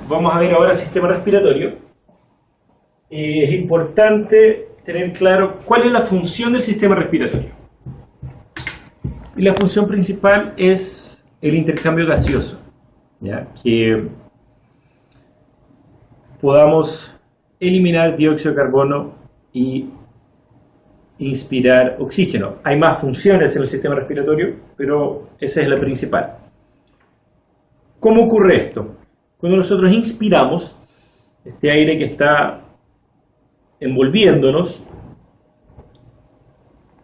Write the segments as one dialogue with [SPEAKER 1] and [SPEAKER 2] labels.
[SPEAKER 1] vamos a ver ahora el sistema respiratorio. Es importante tener claro cuál es la función del sistema respiratorio. Y la función principal es el intercambio gaseoso, ¿ya? Que podamos eliminar dióxido de carbono y inspirar oxígeno. Hay más funciones en el sistema respiratorio, pero esa es la principal. ¿Cómo ocurre esto? Cuando nosotros inspiramos, este aire que está envolviéndonos,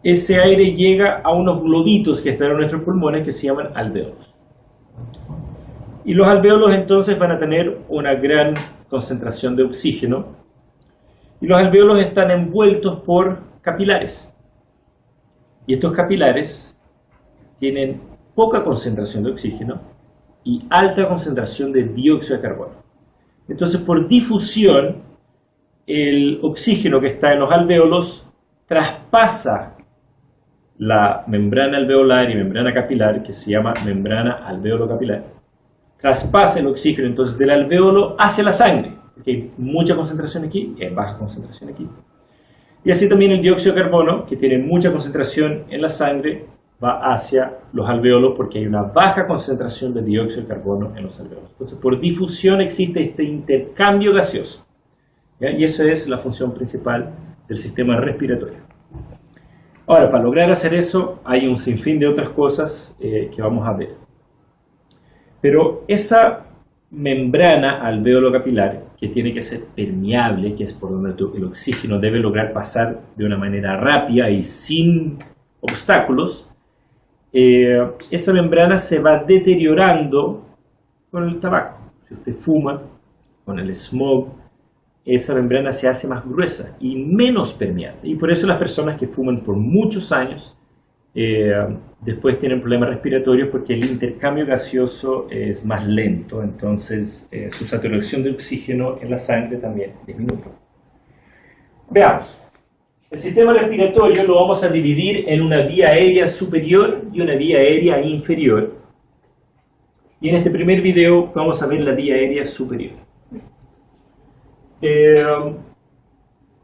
[SPEAKER 1] ese aire llega a unos globitos que están en nuestros pulmones que se llaman alvéolos. Y los alvéolos entonces van a tener una gran concentración de oxígeno. Y los alvéolos están envueltos por capilares. Y estos capilares tienen poca concentración de oxígeno y alta concentración de dióxido de carbono. Entonces, por difusión, el oxígeno que está en los alvéolos traspasa la membrana alveolar y membrana capilar, que se llama membrana alveolo-capilar. Traspasa el oxígeno entonces del alvéolo hacia la sangre, porque hay mucha concentración aquí y hay baja concentración aquí. Y así también el dióxido de carbono, que tiene mucha concentración en la sangre, va hacia los alvéolos porque hay una baja concentración de dióxido de carbono en los alvéolos. Entonces, por difusión existe este intercambio gaseoso, ¿ya? Y esa es la función principal del sistema respiratorio. Ahora, para lograr hacer eso, hay un sinfín de otras cosas que vamos a ver. Pero esa membrana alveolo-capilar, que tiene que ser permeable, que es por donde el oxígeno debe lograr pasar de una manera rápida y sin obstáculos, esa membrana se va deteriorando con el tabaco. Si usted fuma, con el smog, esa membrana se hace más gruesa y menos permeable. Y por eso las personas que fuman por muchos años después tienen problemas respiratorios, porque el intercambio gaseoso es más lento, entonces su saturación de oxígeno en la sangre también disminuye. Veamos. El sistema respiratorio lo vamos a dividir en una vía aérea superior y una vía aérea inferior. Y en este primer video vamos a ver la vía aérea superior.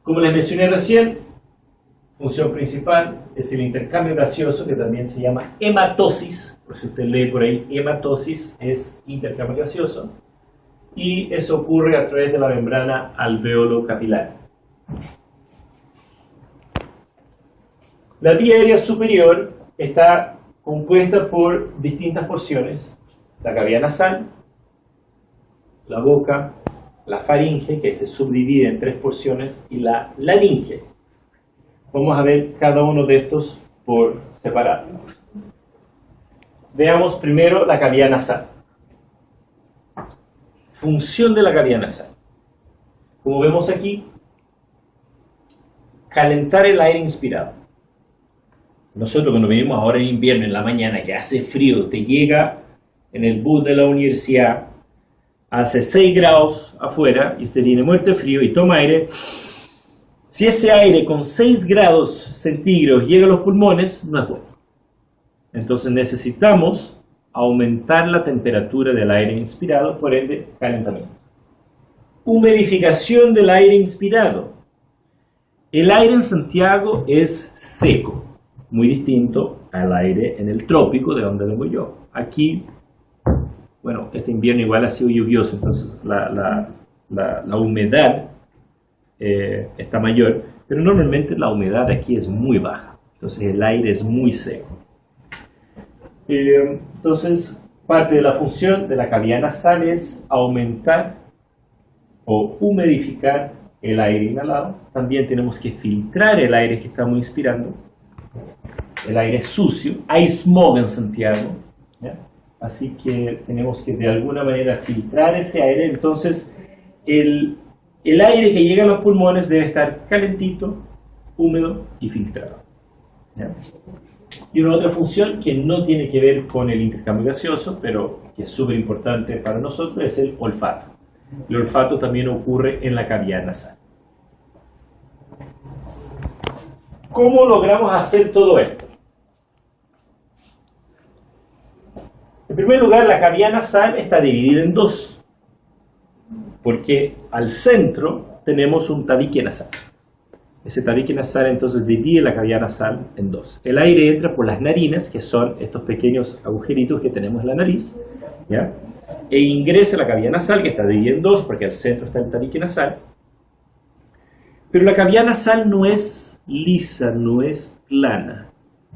[SPEAKER 1] Como les mencioné recién, función principal es el intercambio gaseoso, que también se llama hematosis. Por si usted lee por ahí, hematosis es intercambio gaseoso. Y eso ocurre a través de la membrana alveolo-capilar. La vía aérea superior está compuesta por distintas porciones: la cavidad nasal, la boca, la faringe, que se subdivide en 3 porciones, y la laringe. Vamos a ver cada uno de estos por separado. Veamos primero la cavidad nasal. Función de la cavidad nasal. Como vemos aquí, calentar el aire inspirado. Nosotros cuando venimos ahora en invierno, en la mañana, que hace frío, te llega en el bus de la universidad, hace 6 grados afuera y usted tiene muerto de frío y toma aire. Si ese aire con 6 grados centígrados llega a los pulmones, no es bueno. Entonces necesitamos aumentar la temperatura del aire inspirado, por ende, calentamiento. Humidificación del aire inspirado. El aire en Santiago es seco, muy distinto al aire en el trópico, de donde vengo yo. Aquí, bueno, este invierno igual ha sido lluvioso, entonces la humedad está mayor, pero normalmente la humedad aquí es muy baja, entonces el aire es muy seco. Entonces, parte de la función de la cavidad nasal es aumentar o humidificar el aire inhalado. También tenemos que filtrar el aire que estamos inspirando. El aire es sucio, hay smog en Santiago, ¿ya? Así que tenemos que de alguna manera filtrar ese aire. Entonces el aire que llega a los pulmones debe estar calentito, húmedo y filtrado, ¿ya? Y una otra función que no tiene que ver con el intercambio gaseoso, pero que es súper importante para nosotros, es el olfato. El olfato también ocurre en la cavidad nasal. ¿Cómo logramos hacer todo esto? En primer lugar, la cavidad nasal está dividida en 2. porque al centro tenemos un tabique nasal. Ese tabique nasal entonces divide la cavidad nasal en dos. El aire entra por las narinas, que son estos pequeños agujeritos que tenemos en la nariz, ¿ya? E ingresa a la cavidad nasal, que está dividida en dos, porque al centro está el tabique nasal. Pero la cavidad nasal no es lisa, no es plana.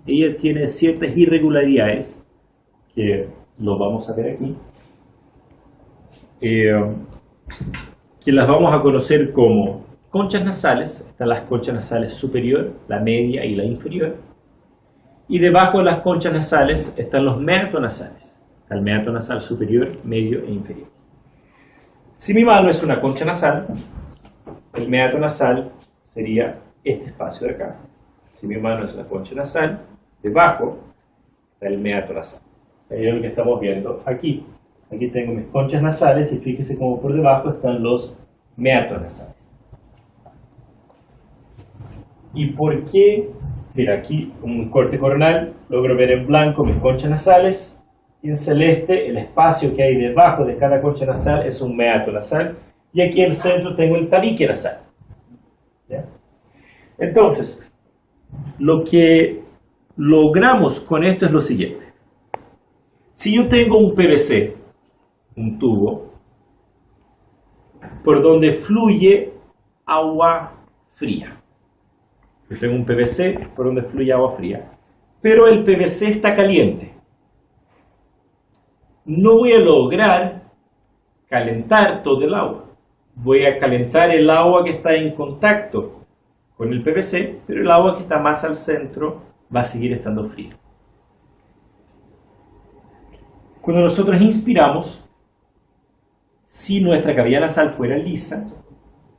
[SPEAKER 1] Ella tiene ciertas irregularidades, que lo vamos a ver aquí, que las vamos a conocer como conchas nasales. Están las conchas nasales superior, la media y la inferior. Y debajo de las conchas nasales están los meatos nasales. Está el meato nasal superior, medio e inferior. Si mi mano es una concha nasal, el meato nasal sería este espacio de acá. Si mi mano es una concha nasal, debajo está el meato nasal. Ahí es lo que estamos viendo aquí. Aquí tengo mis conchas nasales y fíjese cómo por debajo están los meatos nasales. ¿Y por qué? Mira, aquí un corte coronal, logro ver en blanco mis conchas nasales, y en celeste el espacio que hay debajo de cada concha nasal es un meato nasal, y aquí en el centro tengo el tabique nasal. ¿Ya? Entonces, lo que logramos con esto es lo siguiente. Si yo tengo un PVC, un tubo, por donde fluye agua fría. Yo tengo un PVC por donde fluye agua fría, pero el PVC está caliente. No voy a lograr calentar todo el agua. Voy a calentar el agua que está en contacto con el PVC, pero el agua que está más al centro va a seguir estando fría. Cuando nosotros inspiramos, si nuestra cavidad nasal fuera lisa,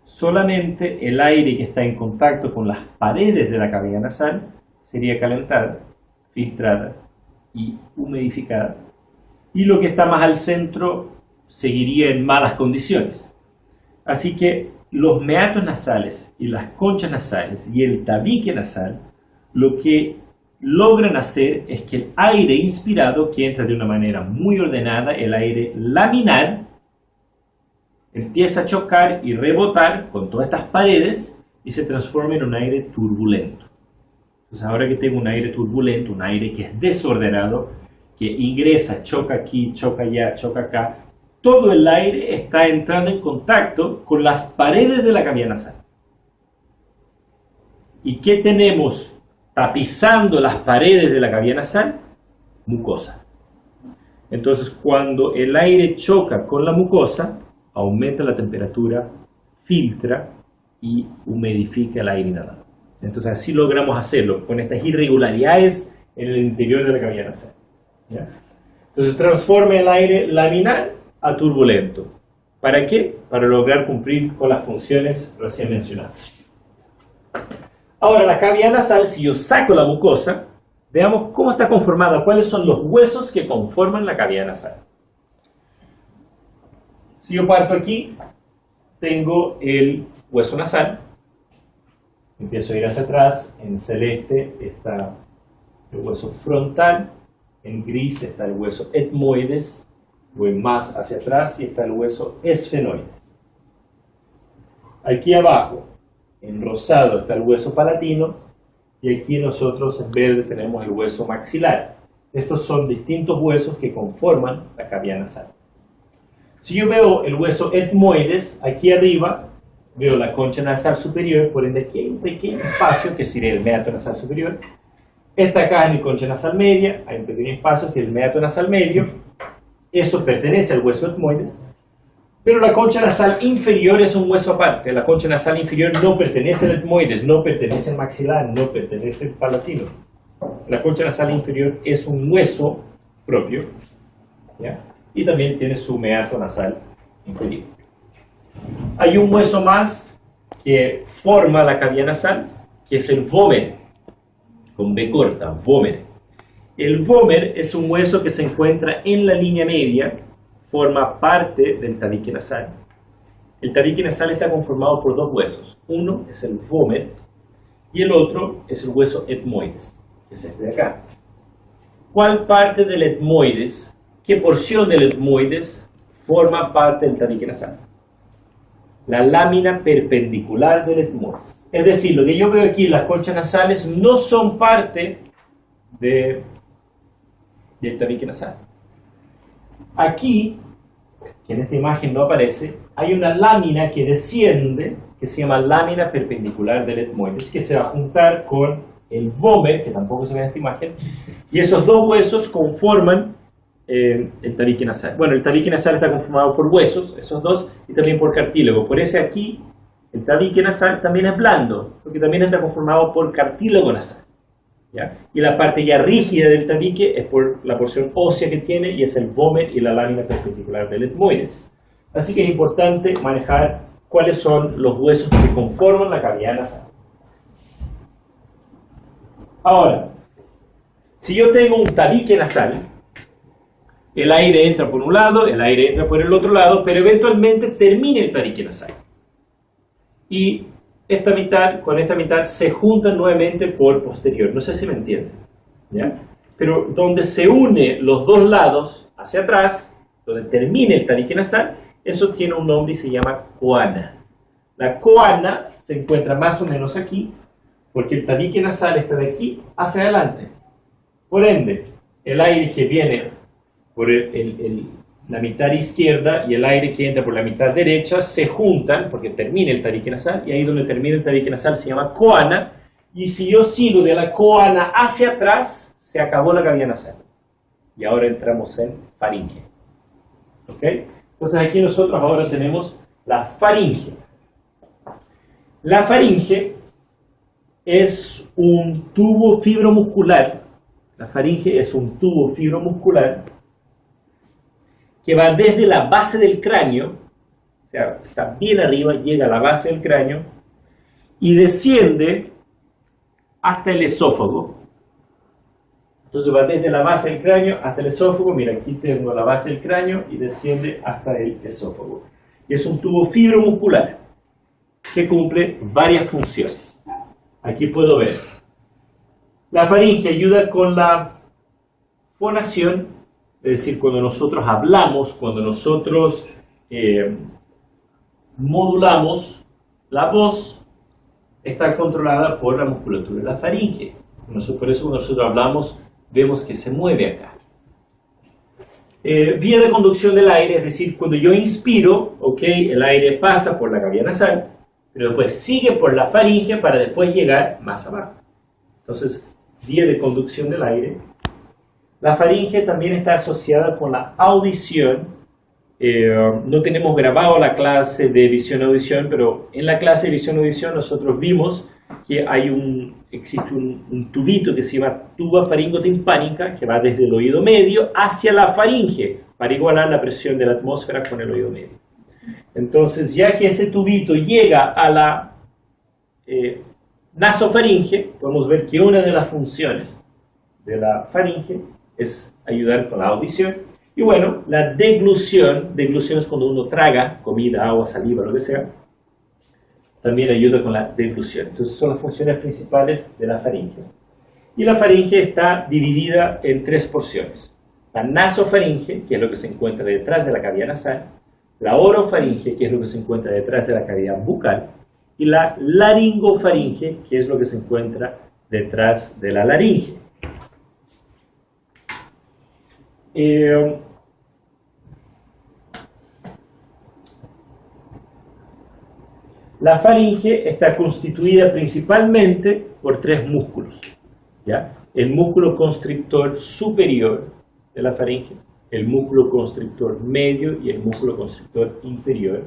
[SPEAKER 1] solamente el aire que está en contacto con las paredes de la cavidad nasal sería calentada, filtrada y humidificada, y lo que está más al centro seguiría en malas condiciones. Así que los meatos nasales y las conchas nasales y el tabique nasal lo que logran hacer es que el aire inspirado, que entra de una manera muy ordenada, el aire laminar, empieza a chocar y rebotar con todas estas paredes y se transforma en un aire turbulento. Entonces ahora que tengo un aire turbulento, un aire que es desordenado, que ingresa, choca aquí, choca allá, choca acá, todo el aire está entrando en contacto con las paredes de la cavidad nasal. ¿Y qué tenemos tapizando las paredes de la cavidad nasal? Mucosa. Entonces cuando el aire choca con la mucosa, aumenta la temperatura, filtra y humidifica el aire inhalado. Entonces así logramos hacerlo con estas irregularidades en el interior de la cavidad nasal. ¿Ya? Entonces transforma el aire laminar a turbulento. ¿Para qué? Para lograr cumplir con las funciones recién mencionadas. Ahora la cavidad nasal, si yo saco la mucosa, veamos cómo está conformada, cuáles son los huesos que conforman la cavidad nasal. Si yo parto aquí, tengo el hueso nasal, empiezo a ir hacia atrás, en celeste está el hueso frontal, en gris está el hueso etmoides, voy más hacia atrás y está el hueso esfenoides. Aquí abajo, en rosado, está el hueso palatino, y aquí nosotros en verde tenemos el hueso maxilar. Estos son distintos huesos que conforman la cavidad nasal. Si yo veo el hueso etmoides, aquí arriba veo la concha nasal superior, por ende aquí hay un pequeño espacio que sería el meato nasal superior. Esta acá es mi concha nasal media, hay un pequeño espacio que es el meato nasal medio. Eso pertenece al hueso etmoides. Pero la concha nasal inferior es un hueso aparte. La concha nasal inferior no pertenece al etmoides, no pertenece al maxilar, no pertenece al palatino. La concha nasal inferior es un hueso propio, ¿ya? Y también tiene su meato nasal inferior. Hay un hueso más que forma la cavidad nasal, que es el vómer, con B corta, vómer. El vómer es un hueso que se encuentra en la línea media, forma parte del tabique nasal. El tabique nasal está conformado por dos huesos. Uno es el vómer y el otro es el hueso etmoides, que es este de acá. ¿Cuál parte del etmoides, qué porción del etmoides forma parte del tabique nasal? la lámina perpendicular del etmoides. Es decir, lo que yo veo aquí, las conchas nasales no son parte del tabique nasal. Aquí, que en esta imagen no aparece, hay una lámina que desciende, que se llama lámina perpendicular del etmoides, que se va a juntar con el vómer, que tampoco se ve en esta imagen, y esos dos huesos conforman el tabique nasal. Bueno, el tabique nasal está conformado por huesos, esos dos, y también por cartílago. Por eso aquí, el tabique nasal también es blando, porque también está conformado por cartílago nasal. ¿Ya? Y la parte ya rígida del tabique es por la porción ósea que tiene, y es el vómer y la lámina perpendicular del etmoides. Así que es importante manejar cuáles son los huesos que conforman la cavidad nasal. Ahora, si yo tengo un tabique nasal, el aire entra por un lado, el aire entra por el otro lado, pero eventualmente termina el tabique nasal. Y esta mitad con esta mitad se juntan nuevamente por posterior. No sé si me entienden, ¿ya? Pero donde se une los dos lados hacia atrás, donde termina el tabique nasal, eso tiene un nombre y se llama coana. La coana se encuentra más o menos aquí, porque el tabique nasal está de aquí hacia adelante. Por ende, el aire que viene por la mitad izquierda y el aire que entra por la mitad derecha se juntan, porque termina el tabique nasal, y ahí donde termina el tabique nasal se llama coana, y si yo sigo de la coana hacia atrás, se acabó la cavidad nasal. Y ahora entramos en faringe. ¿Ok? Entonces aquí nosotros ahora tenemos la faringe. La faringe es un tubo fibromuscular. La faringe es un tubo fibromuscular que va desde la base del cráneo, o sea, está bien arriba, llega a la base del cráneo, y desciende hasta el esófago. Entonces va desde la base del cráneo hasta el esófago. Mira, aquí tengo la base del cráneo y desciende hasta el esófago. Y es un tubo fibromuscular que cumple varias funciones. Aquí puedo ver. La faringe ayuda con la fonación. Es decir, cuando nosotros hablamos, cuando nosotros modulamos, la voz está controlada por la musculatura de la faringe. Por eso cuando nosotros hablamos, vemos que se mueve acá. Vía de conducción del aire, es decir, cuando yo inspiro, el aire pasa por la cavidad nasal, pero después sigue por la faringe para después llegar más abajo. Entonces, vía de conducción del aire. La faringe también está asociada con la audición. No tenemos grabado la clase de visión-audición, pero en la clase de visión-audición nosotros vimos que existe un tubito que se llama tuba faringotimpánica que va desde el oído medio hacia la faringe para igualar la presión de la atmósfera con el oído medio. Entonces, ya que ese tubito llega a la nasofaringe, podemos ver que una de las funciones de la faringe es ayudar con la audición. Y bueno, la deglución es cuando uno traga comida, agua, saliva, lo que sea, también ayuda con la deglución. Entonces son las funciones principales de la faringe. Y la faringe está dividida en tres porciones. La nasofaringe, que es lo que se encuentra detrás de la cavidad nasal, la orofaringe, que es lo que se encuentra detrás de la cavidad bucal, y la laringofaringe, que es lo que se encuentra detrás de la laringe. La faringe está constituida principalmente por tres músculos, ¿ya? El músculo constrictor superior de la faringe, el músculo constrictor medio y el músculo constrictor inferior.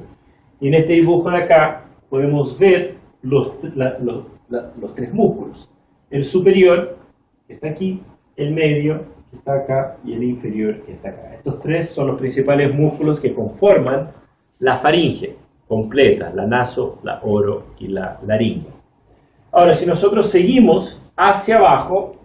[SPEAKER 1] Y en este dibujo de acá podemos ver los tres músculos. El superior, que está aquí, el medio, que está acá, y el inferior, que está acá. Estos tres son los principales músculos que conforman la faringe completa, la naso, la oro y la laringe. Ahora, si nosotros seguimos hacia abajo,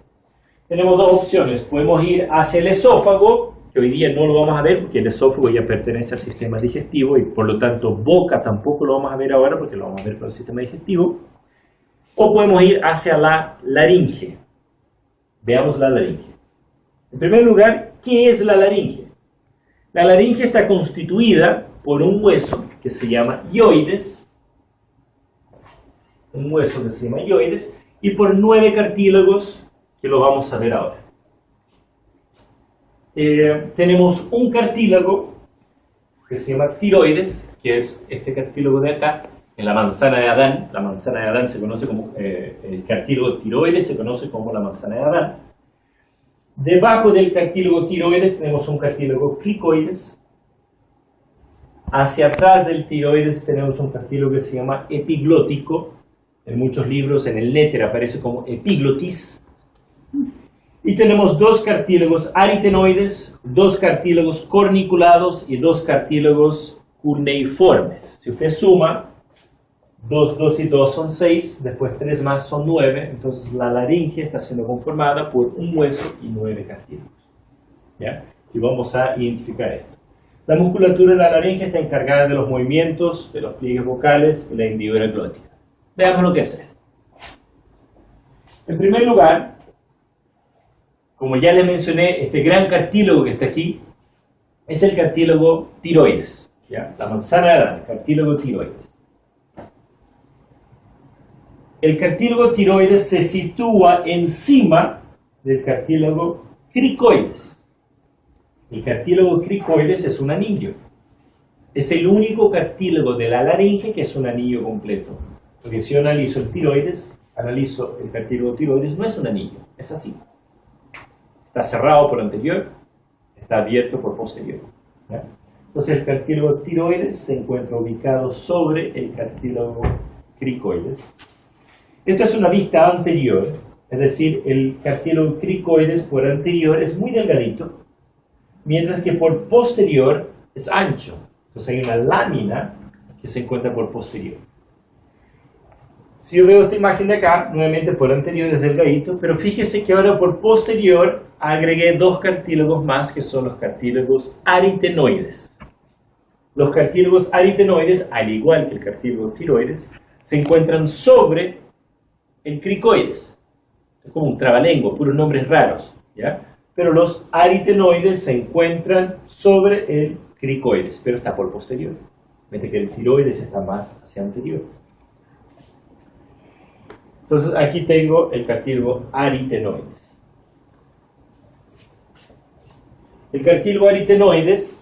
[SPEAKER 1] tenemos dos opciones. Podemos ir hacia el esófago, que hoy día no lo vamos a ver porque el esófago ya pertenece al sistema digestivo y por lo tanto boca tampoco lo vamos a ver ahora porque lo vamos a ver por el sistema digestivo. O podemos ir hacia la laringe. Veamos la laringe. En primer lugar, ¿qué es la laringe? La laringe está constituida por un hueso que se llama hioides, un hueso que se llama hioides, y por 9 cartílagos que los vamos a ver ahora. Tenemos un cartílago que se llama tiroides, que es este cartílago de acá, en la manzana de Adán. La manzana de Adán se conoce como, el cartílago tiroides se conoce como la manzana de Adán. Debajo del cartílago tiroides tenemos un cartílago cricoides. Hacia atrás del tiroides tenemos un cartílago que se llama epiglótico. En muchos libros, en el Néter aparece como epiglotis. Y tenemos 2 cartílagos aritenoides, 2 cartílagos corniculados y 2 cartílagos cuneiformes. Si usted suma, 2 y 2 son 6, después 3 más son 9, entonces la laringe está siendo conformada por un hueso y 9 cartílagos. ¿Ya? Y vamos a identificar esto. La musculatura de la laringe está encargada de los movimientos, de los pliegues vocales y la hendidura glótica. Veamos lo que es esto. En primer lugar, como ya les mencioné, este gran cartílago que está aquí es el cartílago tiroides. ¿Ya? La manzana de Adán, el cartílago tiroides. El cartílago tiroides se sitúa encima del cartílago cricoides. El cartílago cricoides es un anillo. Es el único cartílago de la laringe que es un anillo completo. Porque si yo analizo el tiroides, analizo el cartílago tiroides, no es un anillo, es así. Está cerrado por anterior, está abierto por posterior. ¿Ya? Entonces el cartílago tiroides se encuentra ubicado sobre el cartílago cricoides. Esto es una vista anterior, es decir, el cartílago cricoides por anterior es muy delgadito, mientras que por posterior es ancho. Entonces hay una lámina que se encuentra por posterior. Si yo veo esta imagen de acá, nuevamente por anterior es delgadito, pero fíjese que ahora por posterior agregué 2 cartílagos más que son los cartílagos aritenoides. Los cartílagos aritenoides, al igual que el cartílago tiroides, se encuentran sobre el cricoides. Es como un trabalengua, puros nombres raros, ¿ya? Pero los aritenoides se encuentran sobre el cricoides, pero está por posterior, mientras que el tiroides está más hacia anterior. Entonces aquí tengo el cartílago aritenoides. El cartílago aritenoides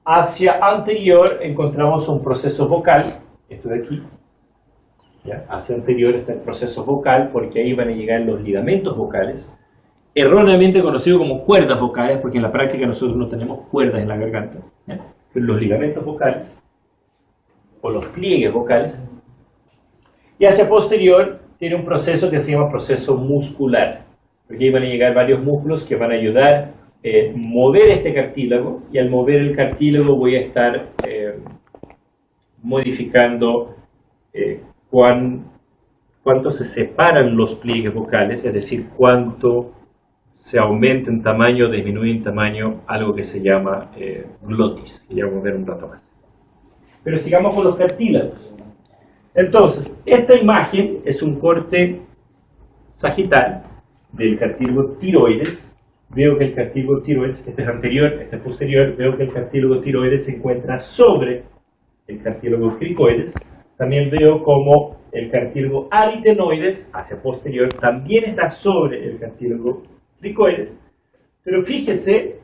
[SPEAKER 1] hacia anterior encontramos un proceso vocal, esto de aquí. ¿Ya? Hacia anterior está el proceso vocal porque ahí van a llegar los ligamentos vocales, erróneamente conocido como cuerdas vocales, porque en la práctica nosotros no tenemos cuerdas en la garganta. ¿Ya? Pero los ligamentos vocales o los pliegues vocales. Y hacia posterior tiene un proceso que se llama proceso muscular, porque ahí van a llegar varios músculos que van a ayudar a mover este cartílago, y al mover el cartílago voy a estar modificando cuánto se separan los pliegues vocales, es decir, cuánto se aumenta en tamaño o disminuye en tamaño algo que se llama glotis, que ya vamos a ver un rato más. Pero sigamos con los cartílagos. Entonces, esta imagen es un corte sagital del cartílago tiroides. Veo que el cartílago tiroides, este es anterior, este es posterior, veo que el cartílago tiroides se encuentra sobre el cartílago cricoides. También veo como el cartílago aritenoides, hacia posterior, también está sobre el cartílago cricoides. Pero fíjese